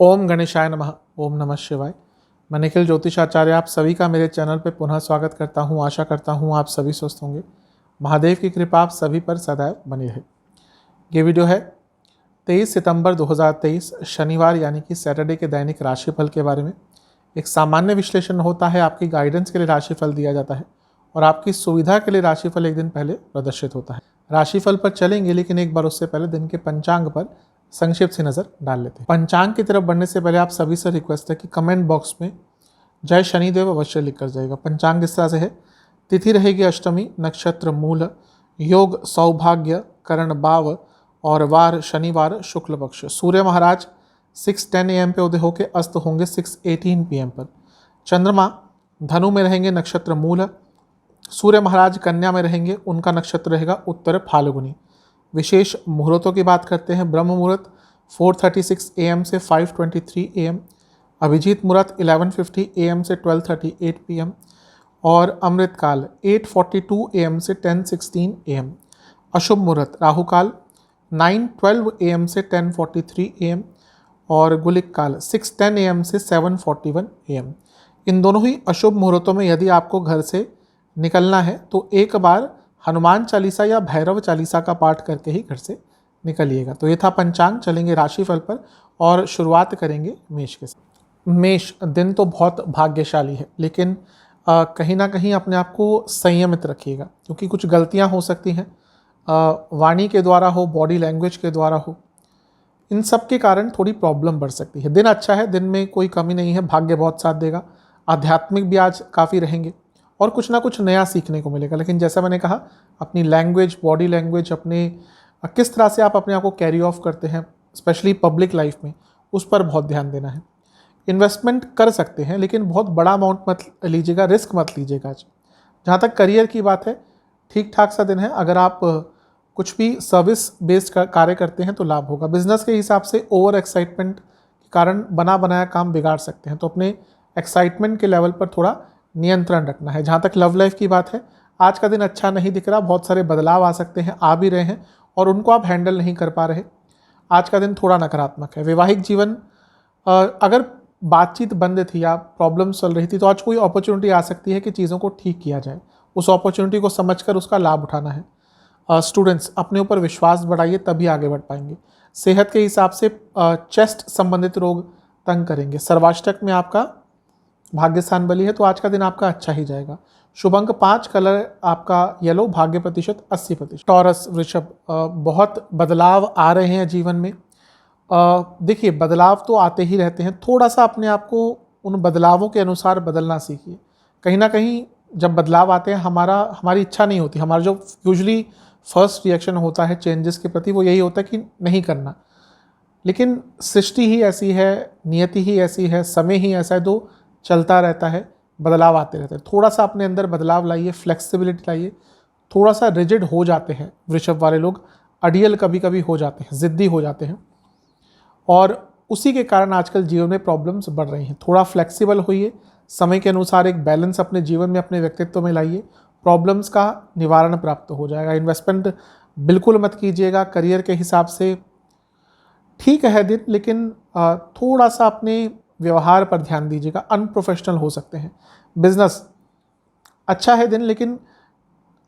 ओम गणेशाय नमः। ओम नमः शिवाय। मैं निखिल ज्योतिषाचार्य आप सभी का मेरे चैनल पर पुनः स्वागत करता हूं। आशा करता हूं आप सभी स्वस्थ होंगे। महादेव की कृपा आप सभी पर सदैव बनी रहे। ये वीडियो है 23 सितंबर 2023 शनिवार यानी कि सैटरडे के दैनिक राशिफल के बारे में। एक सामान्य विश्लेषण होता है, आपकी गाइडेंस के लिए राशिफल दिया जाता है और आपकी सुविधा के लिए राशिफल एक दिन पहले प्रदर्शित होता है। राशिफल पर चलेंगे, लेकिन एक बार उससे पहले दिन के पंचांग पर संक्षिप्त से नजर डाल लेते हैं। पंचांग की तरफ बढ़ने से पहले आप सभी से रिक्वेस्ट है कि कमेंट बॉक्स में जय शनिदेव अवश्य लिख कर जाएगा। पंचांग इस तरह से है। तिथि रहेगी अष्टमी, नक्षत्र मूल, योग सौभाग्य, करण बाव और वार शनिवार, शुक्ल पक्ष। सूर्य महाराज 6:10 AM पे उदय होकर अस्त होंगे 6:18 PM पर। चंद्रमा धनु में रहेंगे, नक्षत्र मूल। सूर्य महाराज कन्या में रहेंगे, उनका नक्षत्र रहेगा उत्तर फाल्गुनी। विशेष मुहूर्तों की बात करते हैं। ब्रह्म मुहूर्त 4:36 AM से 5:23 AM, अभिजीत मुहूर्त 11:50 AM से 12:38 PM और अमृत काल 8:42 AM से 10:16 AM। अशुभ मुहूर्त राहु काल 9:12 AM से 10:43 AM और गुलिक काल 6:10 AM से 7:41 AM। इन दोनों ही अशुभ मुहूर्तों में यदि आपको घर से निकलना है तो एक बार हनुमान चालीसा या भैरव चालीसा का पाठ करके ही घर से निकलिएगा। तो ये था पंचांग। चलेंगे राशिफल पर और शुरुआत करेंगे मेष के साथ। मेष दिन तो बहुत भाग्यशाली है, लेकिन कहीं ना कहीं अपने आप को संयमित रखिएगा, क्योंकि कुछ गलतियां हो सकती हैं। वाणी के द्वारा हो, बॉडी लैंग्वेज के द्वारा हो, इन सब के कारण थोड़ी प्रॉब्लम बढ़ सकती है। दिन अच्छा है, दिन में कोई कमी नहीं है, भाग्य बहुत साथ देगा। आध्यात्मिक भी आज काफ़ी रहेंगे और कुछ ना कुछ नया सीखने को मिलेगा। लेकिन जैसा मैंने कहा, अपनी लैंग्वेज, बॉडी लैंग्वेज, अपने किस तरह से आप अपने आप को कैरी ऑफ करते हैं, स्पेशली पब्लिक लाइफ में, उस पर बहुत ध्यान देना है। इन्वेस्टमेंट कर सकते हैं, लेकिन बहुत बड़ा अमाउंट मत लीजिएगा, रिस्क मत लीजिएगा आज। जहाँ तक करियर की बात है, ठीक ठाक सा दिन है। अगर आप कुछ भी सर्विस बेस्ड कार्य करते हैं तो लाभ होगा। बिजनेस के हिसाब से ओवर एक्साइटमेंट के कारण बना बनाया काम बिगाड़ सकते हैं, तो अपने एक्साइटमेंट के लेवल पर थोड़ा नियंत्रण रखना है। जहाँ तक लव लाइफ की बात है, आज का दिन अच्छा नहीं दिख रहा। बहुत सारे बदलाव आ सकते हैं, आ भी रहे हैं और उनको आप हैंडल नहीं कर पा रहे। आज का दिन थोड़ा नकारात्मक है। वैवाहिक जीवन, अगर बातचीत बंद थी या प्रॉब्लम चल रही थी, तो आज कोई अपॉर्चुनिटी आ सकती है कि चीज़ों को ठीक किया जाए। उस अपॉर्चुनिटी को समझकर उसका लाभ उठाना है। स्टूडेंट्स, अपने ऊपर विश्वास बढ़ाइए, तभी आगे बढ़ पाएंगे। सेहत के हिसाब से चेस्ट संबंधित रोग तंग करेंगे। सर्वाष्टक में आपका भाग्यस्थान बली है, तो आज का दिन आपका अच्छा ही जाएगा। शुभ अंक 5, कलर आपका येलो, भाग्य प्रतिशत 80%। टॉरस, वृषभ, बहुत बदलाव आ रहे हैं जीवन में। देखिए, बदलाव तो आते ही रहते हैं, थोड़ा सा अपने आप को उन बदलावों के अनुसार बदलना सीखिए। कहीं ना कहीं जब बदलाव आते हैं, हमारी इच्छा नहीं होती। हमारा जो यूजुअली फर्स्ट रिएक्शन होता है चेंजेस के प्रति, वो यही होता है कि नहीं करना। लेकिन सृष्टि ही ऐसी है, नियति ही ऐसी है, समय ही ऐसा है, तो चलता रहता है, बदलाव आते रहते हैं। थोड़ा सा अपने अंदर बदलाव लाइए, फ्लेक्सिबिलिटी लाइए। थोड़ा सा रिजिड हो जाते हैं वृषभ वाले लोग, अडियल कभी कभी हो जाते हैं, ज़िद्दी हो जाते हैं, और उसी के कारण आजकल जीवन में प्रॉब्लम्स बढ़ रही हैं। थोड़ा फ्लेक्सिबल होइए, समय के अनुसार एक बैलेंस अपने जीवन में, अपने व्यक्तित्व में लाइए, प्रॉब्लम्स का निवारण प्राप्त हो जाएगा। इन्वेस्टमेंट बिल्कुल मत कीजिएगा। करियर के हिसाब से ठीक है दिन, लेकिन थोड़ा सा अपने व्यवहार पर ध्यान दीजिएगा, अनप्रोफेशनल हो सकते हैं। बिजनेस अच्छा है दिन, लेकिन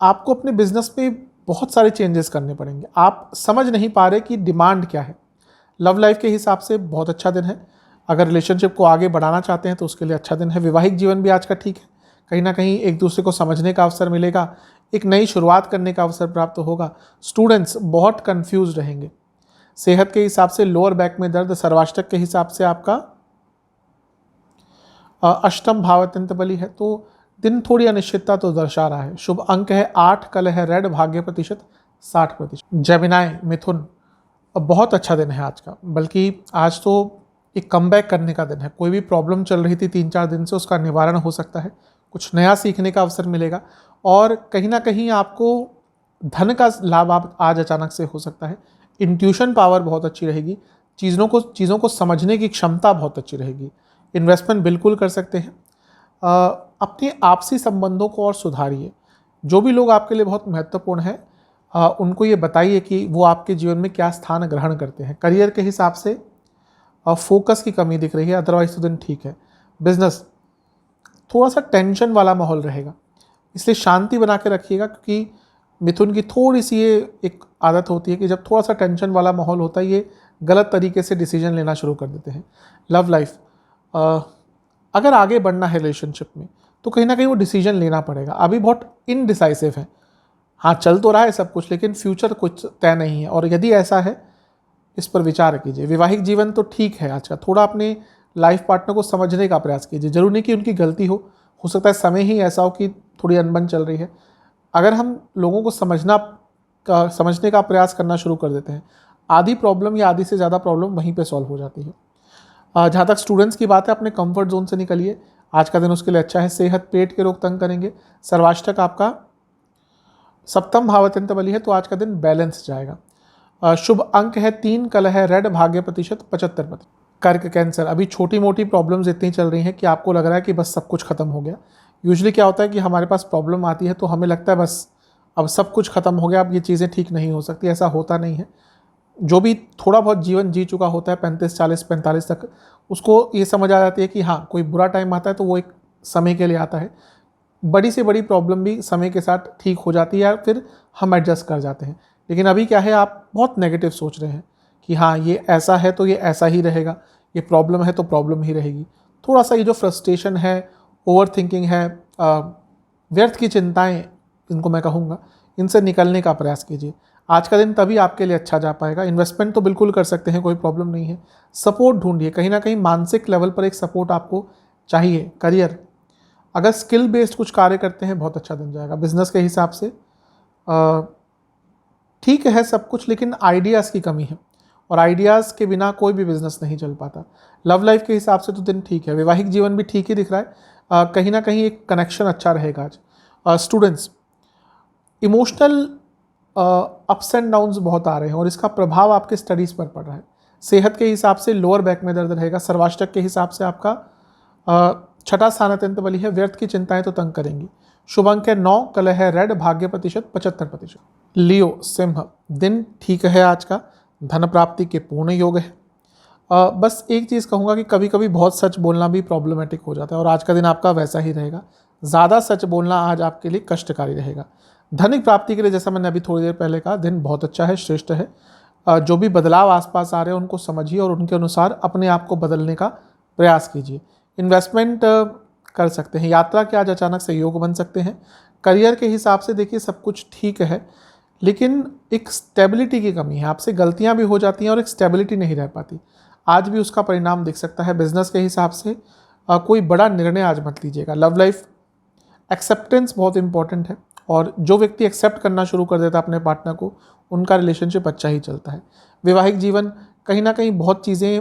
आपको अपने बिजनेस में बहुत सारे चेंजेस करने पड़ेंगे। आप समझ नहीं पा रहे कि डिमांड क्या है। लव लाइफ के हिसाब से बहुत अच्छा दिन है। अगर रिलेशनशिप को आगे बढ़ाना चाहते हैं तो उसके लिए अच्छा दिन है। वैवाहिक जीवन भी आज का ठीक है। कहीं ना कहीं एक दूसरे को समझने का अवसर मिलेगा, एक नई शुरुआत करने का अवसर प्राप्त होगा। स्टूडेंट्स बहुत कंफ्यूज रहेंगे। सेहत के हिसाब से लोअर बैक में दर्द, सर्वाष्टक के हिसाब से आपका अष्टम भाव अत्यंत बली है, तो दिन थोड़ी अनिश्चितता तो दर्शा रहा है। शुभ अंक है 8, कलर है रेड, भाग्य प्रतिशत 60%। जेमिनाई, मिथुन, बहुत अच्छा दिन है आज का। बल्कि आज तो एक कमबैक करने का दिन है। कोई भी प्रॉब्लम चल रही थी 3-4 दिन से, उसका निवारण हो सकता है। कुछ नया सीखने का अवसर मिलेगा और कहीं ना कहीं आपको धन का लाभ आप आज अचानक से हो सकता है। इंट्यूशन पावर बहुत अच्छी रहेगी। चीज़ों को समझने की क्षमता बहुत अच्छी रहेगी। इन्वेस्टमेंट बिल्कुल कर सकते हैं। अपने आपसी संबंधों को और सुधारिए। जो भी लोग आपके लिए बहुत महत्वपूर्ण हैं, उनको ये बताइए कि वो आपके जीवन में क्या स्थान ग्रहण करते हैं। करियर के हिसाब से और फोकस की कमी दिख रही है, अदरवाइज तो दिन ठीक है। बिजनेस थोड़ा सा टेंशन वाला माहौल रहेगा, इसलिए शांति बना के रखिएगा, क्योंकि मिथुन की थोड़ी सी ये एक आदत होती है कि जब थोड़ा सा टेंशन वाला माहौल होता है ये गलत तरीके से डिसीजन लेना शुरू कर देते हैं। लव लाइफ, अगर आगे बढ़ना है रिलेशनशिप में तो कहीं ना कहीं वो डिसीजन लेना पड़ेगा। अभी बहुत इनडिसाइसिव है, हाँ चल तो रहा है सब कुछ, लेकिन फ्यूचर कुछ तय नहीं है, और यदि ऐसा है इस पर विचार कीजिए। वैवाहिक जीवन तो ठीक है आज का, थोड़ा अपने लाइफ पार्टनर को समझने का प्रयास कीजिए। जरूरी नहीं कि उनकी गलती हो सकता है समय ही ऐसा हो कि थोड़ी अनबन चल रही है। अगर हम लोगों को समझने का प्रयास करना शुरू कर देते हैं, आधी प्रॉब्लम या आधी से ज़्यादा प्रॉब्लम वहीं पे सॉल्व हो जाती है। जहाँ तक स्टूडेंट्स की बात है, अपने कंफर्ट जोन से निकलिए, आज का दिन उसके लिए अच्छा है। सेहत, पेट के रोग तंग करेंगे। सर्वाष्टक आपका सप्तम भावात्यंत बली है, तो आज का दिन बैलेंस जाएगा। शुभ अंक है 3, कलह है रेड, भाग्य प्रतिशत 75%। कर्क, कैंसर, अभी छोटी मोटी प्रॉब्लम्स इतनी चल रही हैं कि आपको लग रहा है कि बस सब कुछ खत्म हो गया। यूजुअली क्या होता है कि हमारे पास प्रॉब्लम आती है तो हमें लगता है बस अब सब कुछ खत्म हो गया, अब ये चीज़ें ठीक नहीं हो सकती। ऐसा होता नहीं है। जो भी थोड़ा बहुत जीवन जी चुका होता है 35, 40, 45 तक, उसको ये समझ आ जाती है कि हाँ कोई बुरा टाइम आता है तो वो एक समय के लिए आता है। बड़ी से बड़ी प्रॉब्लम भी समय के साथ ठीक हो जाती है या फिर हम एडजस्ट कर जाते हैं। लेकिन अभी क्या है, आप बहुत नेगेटिव सोच रहे हैं कि हाँ ये ऐसा है तो ये ऐसा ही रहेगा, ये प्रॉब्लम है तो प्रॉब्लम ही रहेगी। थोड़ा सा ये जो फ्रस्ट्रेशन है, ओवर थिंकिंग है, व्यर्थ की चिंताएं, इनको मैं कहूँगा, इनसे निकलने का प्रयास कीजिए। आज का दिन तभी आपके लिए अच्छा जा पाएगा। इन्वेस्टमेंट तो बिल्कुल कर सकते हैं, कोई प्रॉब्लम नहीं है। सपोर्ट ढूंढिए, कहीं ना कहीं मानसिक लेवल पर एक सपोर्ट आपको चाहिए। करियर, अगर स्किल बेस्ड कुछ कार्य करते हैं बहुत अच्छा दिन जाएगा। बिजनेस के हिसाब से ठीक है सब कुछ, लेकिन आइडियाज़ की कमी है, और आइडियाज़ के बिना कोई भी बिजनेस नहीं चल पाता। लव लाइफ के हिसाब से तो दिन ठीक है। वैवाहिक जीवन भी ठीक ही दिख रहा है। कहीं ना कहीं एक कनेक्शन अच्छा रहेगा आज। Students, emotional ups and downs बहुत आ रहे हैं और इसका प्रभाव आपके स्टडीज़ पर पड़ रहा है। सेहत के हिसाब से लोअर बैक में दर्द रहेगा। सर्वाष्टक के हिसाब से आपका छठा स्थान अत्यंत बली है, व्यर्थ की चिंताएं तो तंग करेंगी। शुभ अंक है 9, कलह है रेड, भाग्य प्रतिशत 75%। लियो, सिंह, दिन ठीक है आज का, धन प्राप्ति के पूर्ण योग है। बस एक चीज़ कहूँगा कि कभी कभी बहुत सच बोलना भी प्रॉब्लमेटिक हो जाता है, और आज का दिन आपका वैसा ही रहेगा। ज़्यादा सच बोलना आज आपके लिए कष्टकारी रहेगा। धनिक प्राप्ति के लिए, जैसा मैंने अभी थोड़ी देर पहले कहा, दिन बहुत अच्छा है, श्रेष्ठ है। जो भी बदलाव आसपास आ रहे हैं उनको समझिए और उनके अनुसार अपने आप को बदलने का प्रयास कीजिए। इन्वेस्टमेंट कर सकते हैं। यात्रा के आज अचानक से योग बन सकते हैं। करियर के हिसाब से देखिए सब कुछ ठीक है, लेकिन एक स्टेबिलिटी की कमी है। आपसे गलतियां भी हो जाती हैं और एक स्टेबिलिटी नहीं रह पाती। आज भी उसका परिणाम दिख सकता है। बिजनेस के हिसाब से कोई बड़ा निर्णय आज मत लीजिएगा। लव लाइफ, एक्सेप्टेंस बहुत इंपॉर्टेंट है, और जो व्यक्ति एक्सेप्ट करना शुरू कर देता है अपने पार्टनर को, उनका रिलेशनशिप अच्छा ही चलता है। वैवाहिक जीवन, कहीं ना कहीं बहुत चीज़ें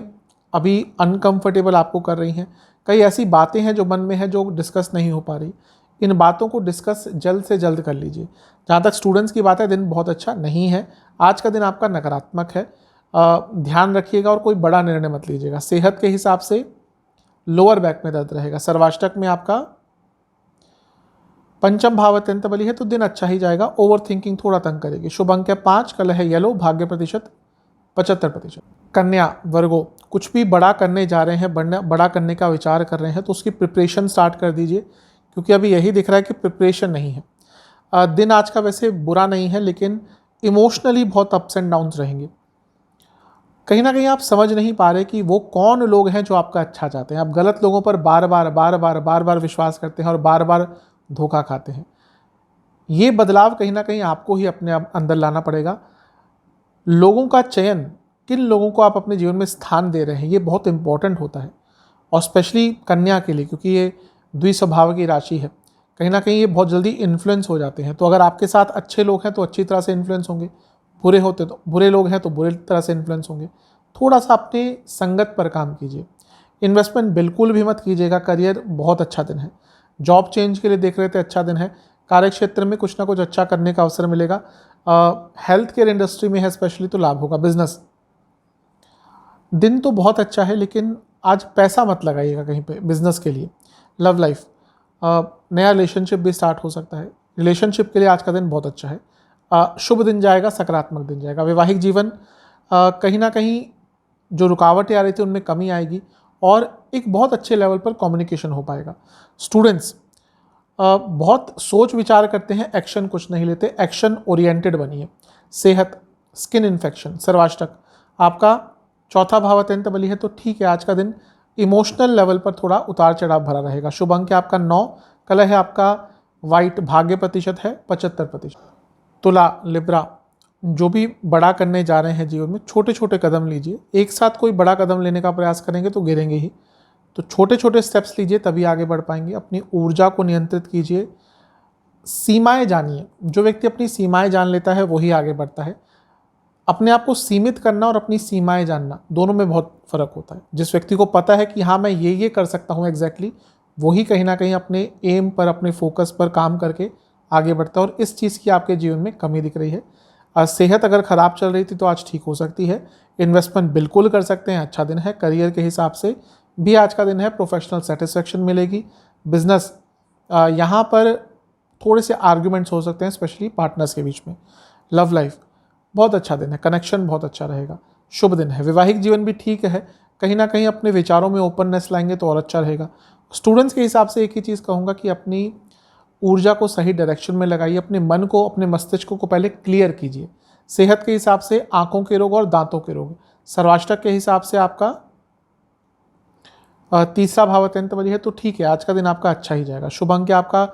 अभी अनकंफर्टेबल आपको कर रही हैं। कई ऐसी बातें हैं जो मन में है, जो डिस्कस नहीं हो पा रही। इन बातों को डिस्कस जल्द से जल्द कर लीजिए। जहाँ तक स्टूडेंट्स की बात है, दिन बहुत अच्छा नहीं है। आज का दिन आपका नकारात्मक है। ध्यान रखिएगा और कोई बड़ा निर्णय मत लीजिएगा। सेहत के हिसाब से लोअर बैक में दर्द रहेगा। सर्वाष्टक में आपका पंचम भाव अत्यंत बली है, तो दिन अच्छा ही जाएगा। ओवर थिंकिंग थोड़ा तंग करेगी। शुभ अंक है 5, कलह है येलो, भाग्य प्रतिशत 75%। कन्या, वर्गो, कुछ भी बड़ा करने जा रहे हैं, बड़ा करने का विचार कर रहे हैं, तो उसकी प्रिपरेशन स्टार्ट कर दीजिए, क्योंकि अभी यही दिख रहा है कि प्रिपरेशन नहीं है। दिन आज का वैसे बुरा नहीं है, लेकिन इमोशनली बहुत अप्स एंड डाउन्स रहेंगे। कहीं ना कहीं आप समझ नहीं पा रहे कि वो कौन लोग हैं जो आपका अच्छा चाहते हैं। आप गलत लोगों पर बार बार विश्वास करते हैं और बार बार धोखा खाते हैं। ये बदलाव कहीं ना कहीं आपको ही अपने अंदर लाना पड़ेगा। लोगों का चयन, किन लोगों को आप अपने जीवन में स्थान दे रहे हैं, ये बहुत इंपॉर्टेंट होता है, और स्पेशली कन्या के लिए, क्योंकि ये द्विस्वभाव की राशि है। कहीं ना कहीं ये बहुत जल्दी इन्फ्लुएंस हो जाते हैं। तो अगर आपके साथ अच्छे लोग हैं तो अच्छी तरह से इन्फ्लुएंस होंगे, बुरे लोग हैं तो बुरे तरह से इन्फ्लुएंस होंगे। थोड़ा सा अपने संगत पर काम कीजिए। इन्वेस्टमेंट बिल्कुल भी मत कीजिएगा। करियर बहुत अच्छा दिन है। जॉब चेंज के लिए देख रहे थे, अच्छा दिन है। कार्य क्षेत्र में कुछ ना कुछ अच्छा करने का अवसर मिलेगा। हेल्थ केयर इंडस्ट्री में है स्पेशली, तो लाभ होगा। बिजनेस, दिन तो बहुत अच्छा है, लेकिन आज पैसा मत लगाइएगा कहीं पे बिजनेस के लिए। लव लाइफ, नया रिलेशनशिप भी स्टार्ट हो सकता है। रिलेशनशिप के लिए आज का दिन बहुत अच्छा है। शुभ दिन जाएगा, सकारात्मक दिन जाएगा। वैवाहिक जीवन, कहीं ना कहीं जो रुकावटें आ रही थी उनमें कमी आएगी और एक बहुत अच्छे लेवल पर कम्युनिकेशन हो पाएगा। स्टूडेंट्स बहुत सोच विचार करते हैं, एक्शन कुछ नहीं लेते, एक्शन ओरिएंटेड बनिए। सेहत, स्किन इन्फेक्शन, सर्वाष्टक, आपका चौथा भाव अत्यंत बली है तो ठीक है, आज का दिन इमोशनल लेवल पर थोड़ा उतार चढ़ाव भरा रहेगा। शुभ अंक है आपका 9, कलर है आपका वाइट, भाग्य प्रतिशत है 75%। तुला, लिब्रा, जो भी बड़ा करने जा रहे हैं जीवन में, छोटे छोटे कदम लीजिए। एक साथ कोई बड़ा कदम लेने का प्रयास करेंगे तो गिरेंगे ही, तो छोटे छोटे स्टेप्स लीजिए तभी आगे बढ़ पाएंगे। अपनी ऊर्जा को नियंत्रित कीजिए, सीमाएं जानिए। जो व्यक्ति अपनी सीमाएं जान लेता है वही आगे बढ़ता है। अपने आप को सीमित करना और अपनी सीमाएं जानना, दोनों में बहुत फ़र्क होता है। जिस व्यक्ति को पता है कि हाँ मैं ये कर सकता हूँ एग्जैक्टली, वही कहीं ना कहीं अपने एम पर, अपने फोकस पर काम करके आगे बढ़ता है। और इस चीज़ की आपके जीवन में कमी दिख रही है। सेहत अगर ख़राब चल रही थी तो आज ठीक हो सकती है। इन्वेस्टमेंट बिल्कुल कर सकते हैं, अच्छा दिन है। करियर के हिसाब से भी आज का दिन है, प्रोफेशनल सेटिस्फेक्शन मिलेगी। बिजनेस, यहाँ पर थोड़े से आर्ग्यूमेंट्स हो सकते हैं, स्पेशली पार्टनर्स के बीच में। लव लाइफ बहुत अच्छा दिन है, कनेक्शन बहुत अच्छा रहेगा, शुभ दिन है। वैवाहिक जीवन भी ठीक है, कहीं ना कहीं अपने विचारों में ओपननेस लाएंगे तो और अच्छा रहेगा। स्टूडेंट्स के हिसाब से एक ही चीज़ कहूँगा कि अपनी ऊर्जा को सही डायरेक्शन में लगाइए, अपने मन को, अपने मस्तिष्क को पहले क्लियर कीजिए। सेहत के हिसाब से आंखों के रोग और दांतों के रोग। सर्वाष्टक के हिसाब से आपका तीसरा भाव अत्यंत बली है तो ठीक है, आज का दिन आपका अच्छा ही जाएगा। शुभ अंक है आपका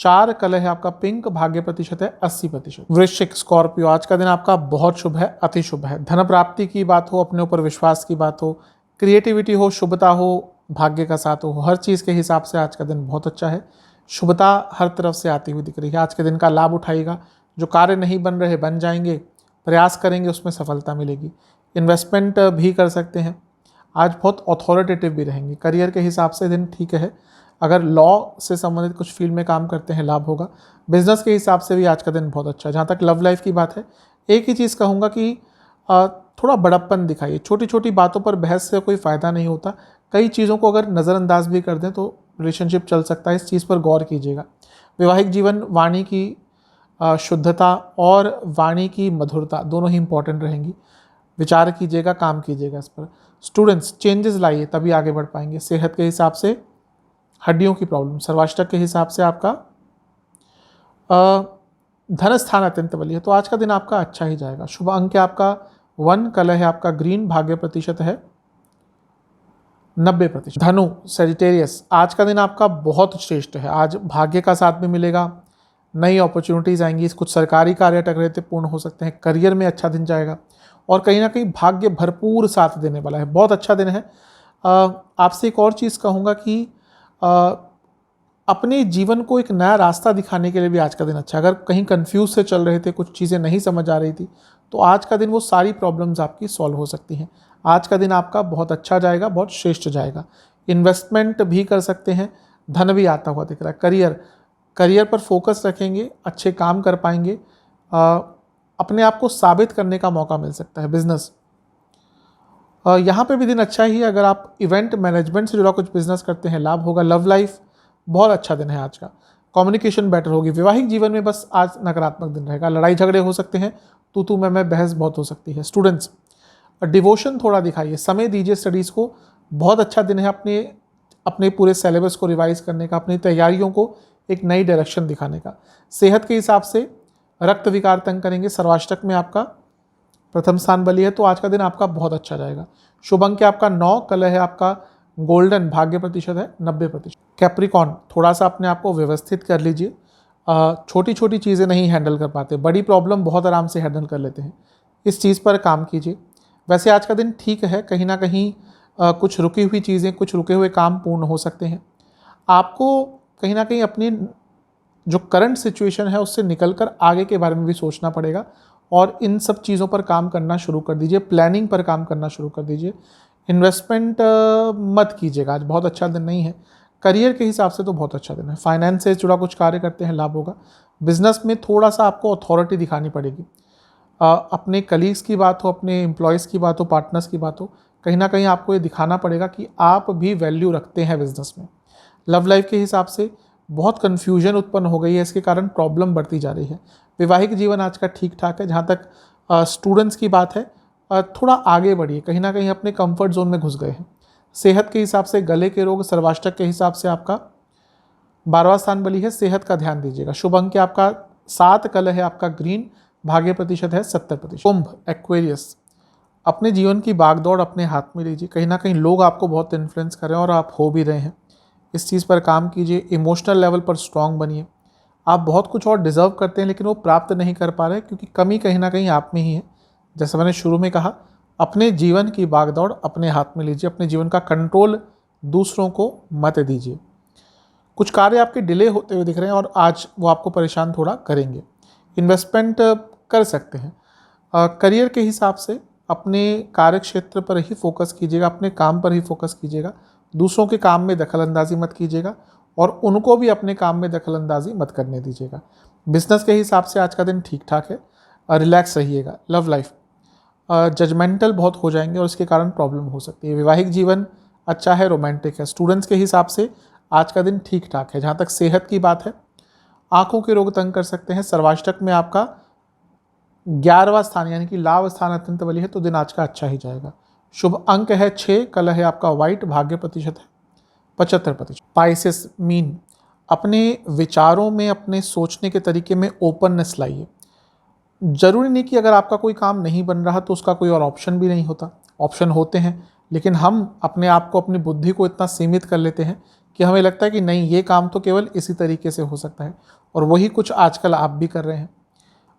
4, कलर है आपका पिंक, भाग्य प्रतिशत है 80%। वृश्चिक, स्कॉर्पियो, आज का दिन आपका बहुत शुभ है, अति शुभ है। धन प्राप्ति की बात हो, अपने ऊपर विश्वास की बात हो, क्रिएटिविटी हो, शुभता हो, भाग्य का साथ हो, हर चीज़ के हिसाब से आज का दिन बहुत अच्छा है। शुभता हर तरफ से आती हुई दिख रही है। आज के दिन का लाभ उठाइएगा। जो कार्य नहीं बन रहे बन जाएंगे, प्रयास करेंगे उसमें सफलता मिलेगी। इन्वेस्टमेंट भी कर सकते हैं। आज बहुत अथॉरिटेटिव भी रहेंगे। करियर के हिसाब से दिन ठीक है। अगर लॉ से संबंधित कुछ फील्ड में काम करते हैं लाभ होगा। बिजनेस के हिसाब से भी आज का दिन बहुत अच्छा है। जहाँ तक लव लाइफ की बात है, एक ही चीज़ कहूँगा कि थोड़ा बड़प्पन दिखाइए। छोटी छोटी बातों पर बहस से कोई फ़ायदा नहीं होता। कई चीज़ों को अगर नज़रअंदाज भी कर दें तो रिलेशनशिप चल सकता है, इस चीज़ पर गौर कीजिएगा। वैवाहिक जीवन, वाणी की शुद्धता और वाणी की मधुरता दोनों ही इंपॉर्टेंट रहेंगी। विचार कीजिएगा, काम कीजिएगा इस पर। स्टूडेंट्स, चेंजेस लाइए तभी आगे बढ़ पाएंगे। सेहत के हिसाब से हड्डियों की प्रॉब्लम। सर्वाष्टक के हिसाब से आपका धन स्थान अत्यंत बली है तो आज का दिन आपका अच्छा ही जाएगा। शुभ अंक है आपका 1, कलर है आपका ग्रीन, भाग्य प्रतिशत है 90%। धनु, सेजिटेरियस, आज का दिन आपका बहुत श्रेष्ठ है। आज भाग्य का साथ भी मिलेगा, नई अपॉर्चुनिटीज़ आएंगी, कुछ सरकारी कार्य अटक रहे थे पूर्ण हो सकते हैं। करियर में अच्छा दिन जाएगा और कहीं ना कहीं भाग्य भरपूर साथ देने वाला है। बहुत अच्छा दिन है। आपसे एक और चीज़ कहूँगा कि अपने जीवन को एक नया रास्ता दिखाने के लिए भी आज का दिन अच्छा है। अगर कहीं कंफ्यूज से चल रहे थे, कुछ चीज़ें नहीं समझ आ रही थी, तो आज का दिन वो सारी प्रॉब्लम्स आपकी सॉल्व हो सकती हैं। आज का दिन आपका बहुत अच्छा जाएगा, बहुत श्रेष्ठ जाएगा। इन्वेस्टमेंट भी कर सकते हैं, धन भी आता हुआ दिख रहा है। करियर पर फोकस रखेंगे, अच्छे काम कर पाएंगे, अपने आप को साबित करने का मौका मिल सकता है। बिजनेस, यहाँ पे भी दिन अच्छा ही है। अगर आप इवेंट मैनेजमेंट से जुड़ा कुछ बिजनेस करते हैं, लाभ होगा। लव लाइफ बहुत अच्छा दिन है आज का। कम्युनिकेशन बेटर होगी। वैवाहिक जीवन में बस आज नकारात्मक दिन रहेगा। लड़ाई झगड़े हो सकते हैं, तू मैं बहस बहुत हो सकती है। स्टूडेंट्स, डिवोशन थोड़ा दिखाइए, समय दीजिए स्टडीज़ को। बहुत अच्छा दिन है अपने पूरे सिलेबस को रिवाइज करने का, अपनी तैयारियों को एक नई डायरेक्शन दिखाने का। सेहत के हिसाब से रक्त विकार तंग करेंगे। सर्वाष्टक में आपका प्रथम स्थान बली है तो आज का दिन आपका बहुत अच्छा जाएगा। शुभ अंक आपका 9, कलर है आपका गोल्डन, भाग्य प्रतिशत है 90%। कैप्रिकॉन, थोड़ा सा अपने आप को व्यवस्थित कर लीजिए। छोटी छोटी चीज़ें नहीं हैंडल कर पाते, बड़ी प्रॉब्लम बहुत आराम से हैंडल कर लेते हैं। इस चीज़ पर काम कीजिए। वैसे आज का दिन ठीक है, कहीं ना कहीं कुछ रुकी हुई चीज़ें, कुछ रुके हुए काम पूर्ण हो सकते हैं। आपको कहीं ना कहीं अपनी जो करंट सिचुएशन है उससे निकलकर आगे के बारे में भी सोचना पड़ेगा और इन सब चीज़ों पर काम करना शुरू कर दीजिए। प्लानिंग पर काम करना शुरू कर दीजिए। इन्वेस्टमेंट मत कीजिएगा, आज बहुत अच्छा दिन नहीं है। करियर के हिसाब से तो बहुत अच्छा दिन है। फाइनेंस से जुड़ा कुछ कार्य करते हैं, लाभ होगा। बिजनेस में थोड़ा सा आपको अथॉरिटी दिखानी पड़ेगी। अपने कलीग्स की बात हो, अपने एम्प्लॉयज़ की बात हो, पार्टनर्स की बात हो, कहीं ना कहीं आपको ये दिखाना पड़ेगा कि आप भी वैल्यू रखते हैं बिजनेस में। लव लाइफ के हिसाब से बहुत कन्फ्यूजन उत्पन्न हो गई है, इसके कारण प्रॉब्लम बढ़ती जा रही है। वैवाहिक जीवन आज का ठीक ठाक है। जहाँ तक स्टूडेंट्स की बात है, थोड़ा आगे बढ़िए, कहीं ना कहीं अपने कंफर्ट जोन में घुस गए हैं। सेहत के हिसाब से गले के रोग, सर्वाष्टक के हिसाब से आपका 12वां स्थान बली है, सेहत का ध्यान दीजिएगा। शुभ अंक आपका 7, कलर है आपका ग्रीन, भाग्य प्रतिशत है 70%। कुंभ एक्वेरियस, अपने जीवन की बागदौड़ अपने हाथ में लीजिए। कहीं ना कहीं लोग आपको बहुत इन्फ्लुएंस कर रहे हैं और आप हो भी रहे हैं, इस चीज़ पर काम कीजिए। इमोशनल लेवल पर स्ट्रांग बनिए। आप बहुत कुछ और डिजर्व करते हैं लेकिन वो प्राप्त नहीं कर पा रहे, क्योंकि कमी कहीं ना कहीं आप में ही है। जैसे मैंने शुरू में कहा, अपने जीवन की बागदौड़ अपने हाथ में लीजिए, अपने जीवन का कंट्रोल दूसरों को मत दीजिए। कुछ कार्य आपके डिले होते हुए दिख रहे हैं और आज वो आपको परेशान थोड़ा करेंगे। इन्वेस्टमेंट कर सकते हैं। करियर के हिसाब से अपने कार्य क्षेत्र पर ही फोकस कीजिएगा, अपने काम पर ही फोकस कीजिएगा। दूसरों के काम में दखलंदाजी मत कीजिएगा और उनको भी अपने काम में दखलंदाजी मत करने दीजिएगा। बिजनेस के हिसाब से आज का दिन ठीक ठाक है, रिलैक्स रहिएगा। लव लाइफ जजमेंटल बहुत हो जाएंगे और इसके कारण प्रॉब्लम हो सकती है। वैवाहिक जीवन अच्छा है, रोमांटिक है। स्टूडेंट्स के हिसाब से आज का दिन ठीक ठाक है। जहाँ तक सेहत की बात है, आंखों के रोग तंग कर सकते हैं। सर्वाष्टक में आपका 11वां स्थान यानी कि लाभ स्थान अत्यंत बली है, तो दिन आज का अच्छा ही जाएगा। शुभ अंक है 6, कलर है आपका व्हाइट, भाग्य प्रतिशत है 75%। पाइसेस मीन, अपने विचारों में, अपने सोचने के तरीके में ओपननेस लाइए। जरूरी नहीं कि अगर आपका कोई काम नहीं बन रहा तो उसका कोई और ऑप्शन भी नहीं होता, ऑप्शन होते हैं, लेकिन हम अपने आप को, अपनी बुद्धि को इतना सीमित कर लेते हैं कि हमें लगता है कि नहीं, ये काम तो केवल इसी तरीके से हो सकता है। और वही कुछ आजकल आप भी कर रहे हैं।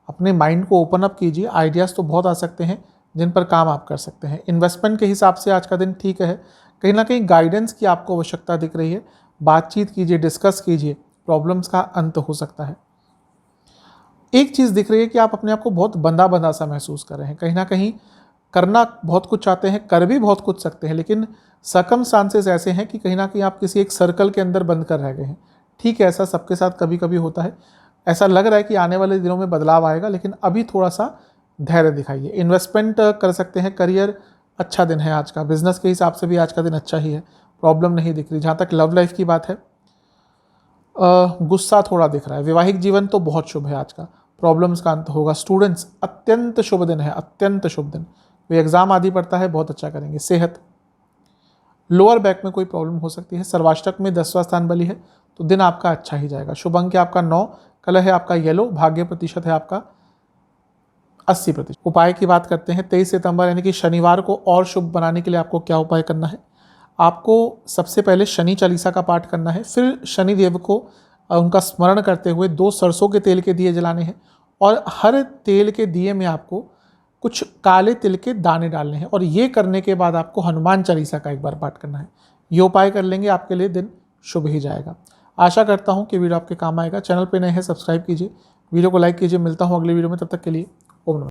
अपने माइंड को ओपन अप कीजिए, आइडियाज़ तो बहुत आ सकते हैं जिन पर काम आप कर सकते हैं। इन्वेस्टमेंट के हिसाब से आज का दिन ठीक है। कहीं ना कहीं गाइडेंस की आपको आवश्यकता दिख रही है। बातचीत कीजिए, डिस्कस कीजिए, प्रॉब्लम्स का अंत हो सकता है। एक चीज़ दिख रही है कि आप अपने आप को बहुत बंधा बंधा सा महसूस कर रहे हैं। कहीं ना कहीं करना बहुत कुछ चाहते हैं, कर भी बहुत कुछ सकते हैं, लेकिन सर्कमस्टांसेस ऐसे हैं कि कहीं ना कहीं आप किसी एक सर्कल के अंदर बंद कर रह गए हैं। ठीक है, ऐसा सबके साथ कभी कभी होता है। ऐसा लग रहा है कि आने वाले दिनों में बदलाव आएगा, लेकिन अभी थोड़ा सा धैर्य दिखाइए। इन्वेस्टमेंट कर सकते हैं। करियर अच्छा दिन है आज का। बिजनेस के हिसाब से भी आज का दिन अच्छा ही है, प्रॉब्लम नहीं दिख रही। जहाँ तक लव लाइफ की बात है, गुस्सा थोड़ा दिख रहा है। वैवाहिक जीवन तो बहुत शुभ है आज का, प्रॉब्लम्स का अंत होगा। स्टूडेंट्स, अत्यंत शुभ दिन है, अत्यंत शुभ दिन। कोई एग्जाम आदि पढ़ता है, बहुत अच्छा करेंगे। सेहत, लोअर बैक में कोई प्रॉब्लम हो सकती है। सर्वाष्टक में 10वां स्थान बली है, तो दिन आपका अच्छा ही जाएगा। शुभ अंक आपका 9, कलर है आपका येलो, भाग्य प्रतिशत है आपका 80%। उपाय की बात करते हैं। 23 सितंबर यानी कि शनिवार को और शुभ बनाने के लिए आपको क्या उपाय करना है? आपको सबसे पहले शनि चालीसा का पाठ करना है, फिर शनिदेव को उनका स्मरण करते हुए 2 सरसों के तेल के दिए जलाने हैं और हर तेल के दिए में आपको कुछ काले तिल के दाने डालने हैं। और ये करने के बाद आपको हनुमान चालीसा का एक बार पाठ करना है। ये उपाय कर लेंगे, आपके लिए दिन शुभ ही जाएगा। आशा करता हूँ कि वीडियो आपके काम आएगा। चैनल पे नए हैं, सब्सक्राइब कीजिए, वीडियो को लाइक कीजिए। मिलता हूँ अगले वीडियो में, तब तक के लिए ओम नमः।